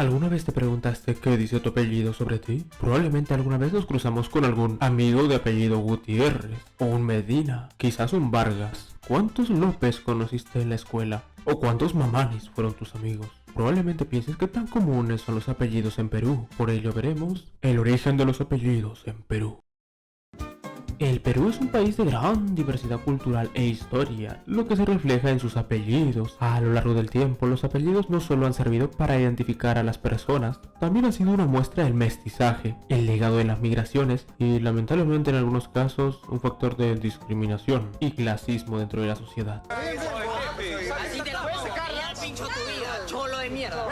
¿Alguna vez te preguntaste qué dice tu apellido sobre ti? Probablemente alguna vez nos cruzamos con algún amigo de apellido Gutiérrez, o un Medina, quizás un Vargas. ¿Cuántos López conociste en la escuela? ¿O cuántos Mamanis fueron tus amigos? Probablemente pienses que tan comunes son los apellidos en Perú. Por ello veremos el origen de los apellidos en Perú. El Perú es un país de gran diversidad cultural e historia, lo que se refleja en sus apellidos. A lo largo del tiempo, los apellidos no solo han servido para identificar a las personas, también han sido una muestra del mestizaje, el legado de las migraciones y, lamentablemente en algunos casos, un factor de discriminación y clasismo dentro de la sociedad. Así te la puedes sacar, pincho tu vida, cholo de mierda.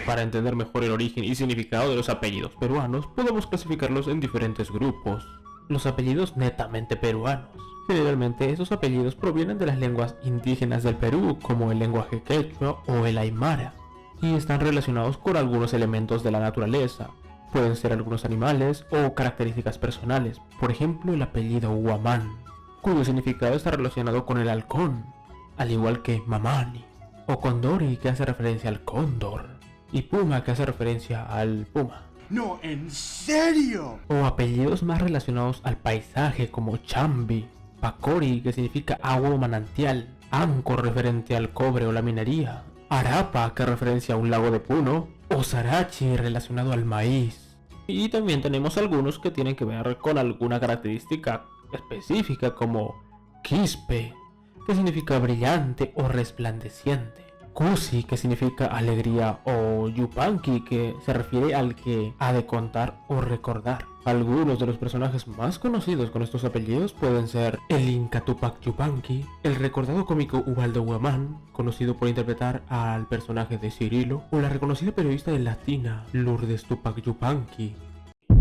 Para entender mejor el origen y significado de los apellidos peruanos, podemos clasificarlos en diferentes grupos. Los apellidos netamente peruanos. Generalmente esos apellidos provienen de las lenguas indígenas del Perú, como el lenguaje quechua o el aymara, y están relacionados con algunos elementos de la naturaleza. Pueden ser algunos animales o características personales, por ejemplo el apellido Huamán, cuyo significado está relacionado con el halcón, al igual que Mamani, o Condori, que hace referencia al cóndor, y Puma, que hace referencia al puma. No, ¿en serio? O apellidos más relacionados al paisaje como Chambi, Pacori, que significa agua o manantial, Anco, referente al cobre o la minería, Arapa, que referencia a un lago de Puno, o Sarachi, relacionado al maíz. Y también tenemos algunos que tienen que ver con alguna característica específica como Quispe, que significa brillante o resplandeciente, Cusi, que significa alegría, o Yupanqui, que se refiere al que ha de contar o recordar. Algunos de los personajes más conocidos con estos apellidos pueden ser el Inca Tupac Yupanqui, el recordado cómico Ubaldo Huamán, conocido por interpretar al personaje de Cirilo, o la reconocida periodista de Latina Lourdes Tupac Yupanqui.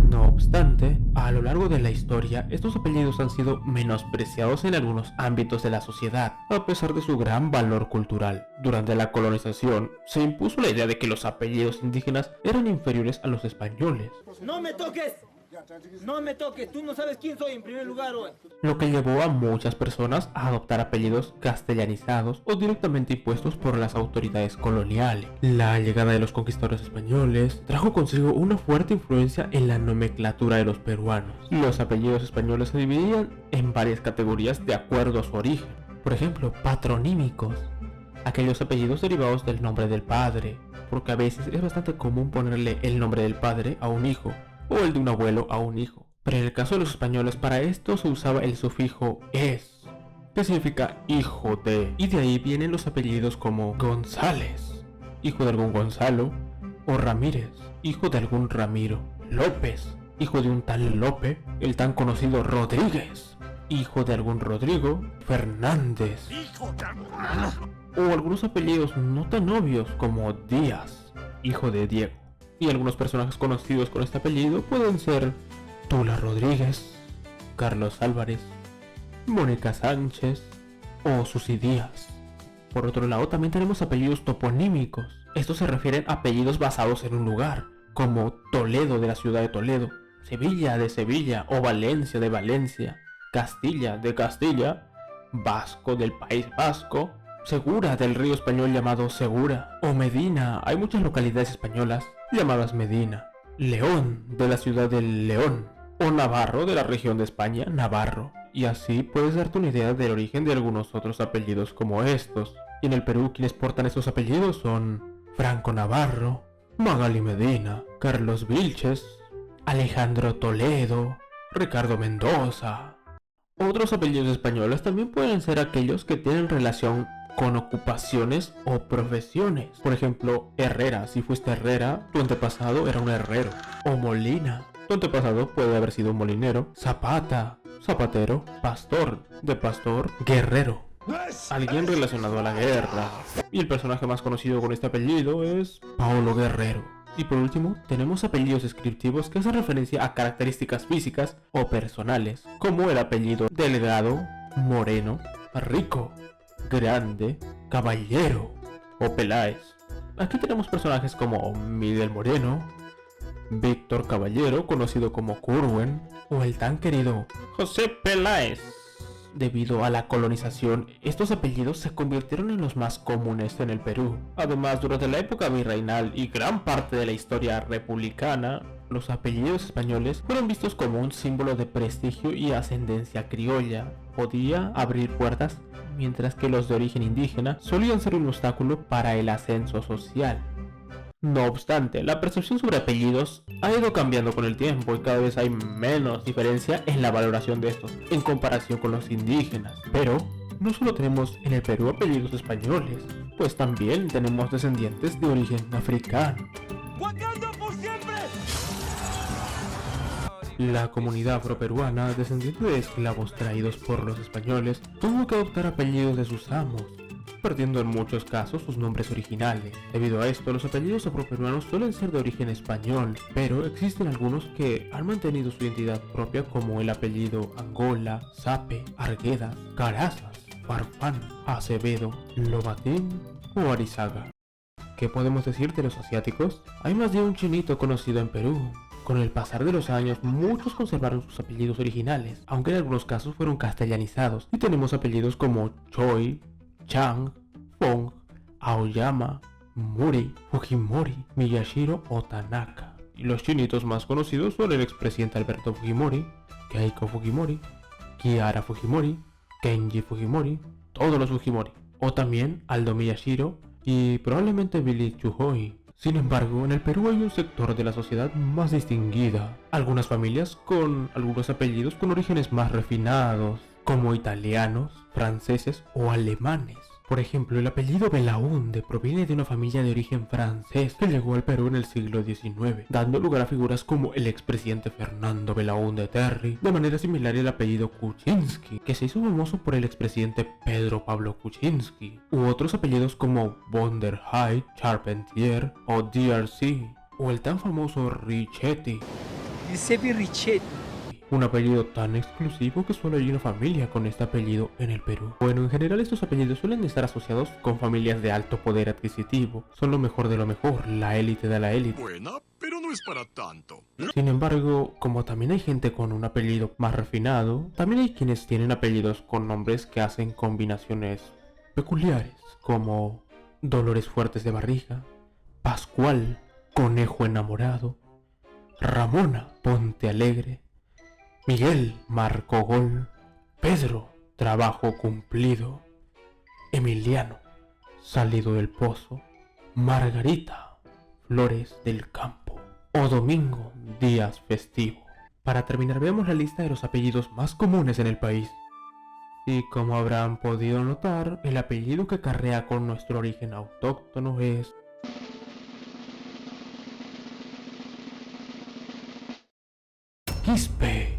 No obstante, a lo largo de la historia, estos apellidos han sido menospreciados en algunos ámbitos de la sociedad, a pesar de su gran valor cultural. Durante la colonización, se impuso la idea de que los apellidos indígenas eran inferiores a los españoles. ¡No me toques! ¡No me toques! Tú no sabes quién soy en primer lugar, hoy. Lo que llevó a muchas personas a adoptar apellidos castellanizados o directamente impuestos por las autoridades coloniales. La llegada de los conquistadores españoles trajo consigo una fuerte influencia en la nomenclatura de los peruanos. Los apellidos españoles se dividían en varias categorías de acuerdo a su origen. Por ejemplo, patronímicos, aquellos apellidos derivados del nombre del padre, porque a veces es bastante común ponerle el nombre del padre a un hijo, o el de un abuelo a un hijo. Pero en el caso de los españoles, para esto se usaba el sufijo es, que significa hijo de, y de ahí vienen los apellidos como González, hijo de algún Gonzalo, o Ramírez, hijo de algún Ramiro, López, hijo de un tal Lope, el tan conocido Rodríguez, hijo de algún Rodrigo, Fernández, o algunos apellidos no tan obvios como Díaz, hijo de Diego. Y algunos personajes conocidos con este apellido pueden ser Tula Rodríguez, Carlos Álvarez, Mónica Sánchez o Susi Díaz. Por otro lado, también tenemos apellidos toponímicos. Estos se refieren a apellidos basados en un lugar, como Toledo de la ciudad de Toledo, Sevilla de Sevilla o Valencia de Valencia, Castilla de Castilla, Vasco del País Vasco, Segura del río español llamado Segura, o Medina, hay muchas localidades españolas llamadas Medina, León de la ciudad de León, o Navarro de la región de España, Navarro. Y así puedes darte una idea del origen de algunos otros apellidos como estos. Y en el Perú quienes portan estos apellidos son Franco Navarro, Magali Medina, Carlos Vilches, Alejandro Toledo, Ricardo Mendoza. Otros apellidos españoles también pueden ser aquellos que tienen relación con ocupaciones o profesiones. Por ejemplo, Herrera, si fuiste Herrera, tu antepasado era un herrero. O Molina, tu antepasado puede haber sido un molinero. Zapata, zapatero. Pastor, de pastor, guerrero, alguien relacionado a la guerra. Y el personaje más conocido con este apellido es Paulo Guerrero. Y por último, tenemos apellidos descriptivos que hacen referencia a características físicas o personales, como el apellido Delgado, Moreno, Rico, Grande, Caballero o Peláez. Aquí tenemos personajes como Miguel Moreno, Víctor Caballero, conocido como Curwen, o el tan querido José Peláez. Debido a la colonización, estos apellidos se convirtieron en los más comunes en el Perú. Además, durante la época virreinal y gran parte de la historia republicana, los apellidos españoles fueron vistos como un símbolo de prestigio y ascendencia criolla. Podía abrir puertas, mientras que los de origen indígena solían ser un obstáculo para el ascenso social. No obstante, la percepción sobre apellidos ha ido cambiando con el tiempo y cada vez hay menos diferencia en la valoración de estos en comparación con los indígenas. Pero no solo tenemos en el Perú apellidos españoles, pues también tenemos descendientes de origen africano. ¡Wakanda por siempre! La comunidad afroperuana, descendiente de esclavos traídos por los españoles, tuvo que adoptar apellidos de sus amos, perdiendo en muchos casos sus nombres originales. Debido a esto, los apellidos afroperuanos suelen ser de origen español, pero existen algunos que han mantenido su identidad propia, como el apellido Angola, Sape, Arguedas, Carazas, Farfán, Acevedo, Lobatín o Arizaga. ¿Qué podemos decir de los asiáticos? Hay más de un chinito conocido en Perú. Con el pasar de los años, muchos conservaron sus apellidos originales, aunque en algunos casos fueron castellanizados, y tenemos apellidos como Choi, Chang, Fong, Aoyama, Muri, Fujimori, Miyashiro o Tanaka. Y los chinitos más conocidos son el expresidente Alberto Fujimori, Keiko Fujimori, Kiara Fujimori, Kenji Fujimori, todos los Fujimori, o también Aldo Miyashiro y probablemente Billy Chujoy. Sin embargo, en el Perú hay un sector de la sociedad más distinguida, algunas familias con algunos apellidos con orígenes más refinados, como italianos, franceses o alemanes. Por ejemplo, el apellido Belaúnde proviene de una familia de origen francés que llegó al Perú en el siglo XIX, dando lugar a figuras como el expresidente Fernando Belaúnde Terry. De manera similar, el apellido Kuczynski, que se hizo famoso por el expresidente Pedro Pablo Kuczynski, u otros apellidos como von der Heydt, Charpentier o DRC, o el tan famoso Richetti. Giuseppe Richetti. Un apellido tan exclusivo que solo hay una familia con este apellido en el Perú. Bueno, en general estos apellidos suelen estar asociados con familias de alto poder adquisitivo. Son lo mejor de lo mejor, la élite de la élite. Buena, pero no es para tanto. Sin embargo, como también hay gente con un apellido más refinado, también hay quienes tienen apellidos con nombres que hacen combinaciones peculiares, como Dolores Fuertes de Barriga, Pascual, Conejo Enamorado, Ramona, Ponte Alegre, Miguel, Marco Gol, Pedro, Trabajo Cumplido, Emiliano, Salido del Pozo, Margarita, Flores del Campo o Domingo, Días Festivo. Para terminar, veamos la lista de los apellidos más comunes en el país. Y como habrán podido notar, el apellido que acarrea con nuestro origen autóctono es Quispe.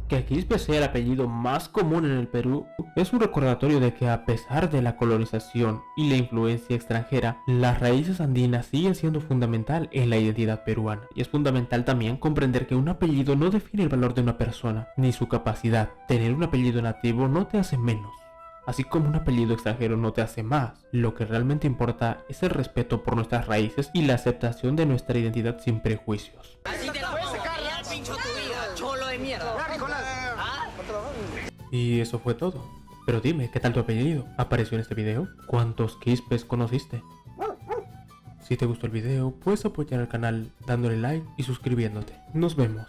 Que Quispe sea el apellido más común en el Perú es un recordatorio de que a pesar de la colonización y la influencia extranjera, las raíces andinas siguen siendo fundamental en la identidad peruana. Y es fundamental también comprender que un apellido no define el valor de una persona, ni su capacidad. Tener un apellido nativo no te hace menos, así como un apellido extranjero no te hace más. Lo que realmente importa es el respeto por nuestras raíces y la aceptación de nuestra identidad sin prejuicios. Así te la voy a sacar, ya pincho tu vida, cholo de mierda. Y eso fue todo. Pero dime, ¿qué tal tu apellido? ¿Apareció en este video? ¿Cuántos Quispes conociste? Si te gustó el video, puedes apoyar al canal dándole like y suscribiéndote. Nos vemos.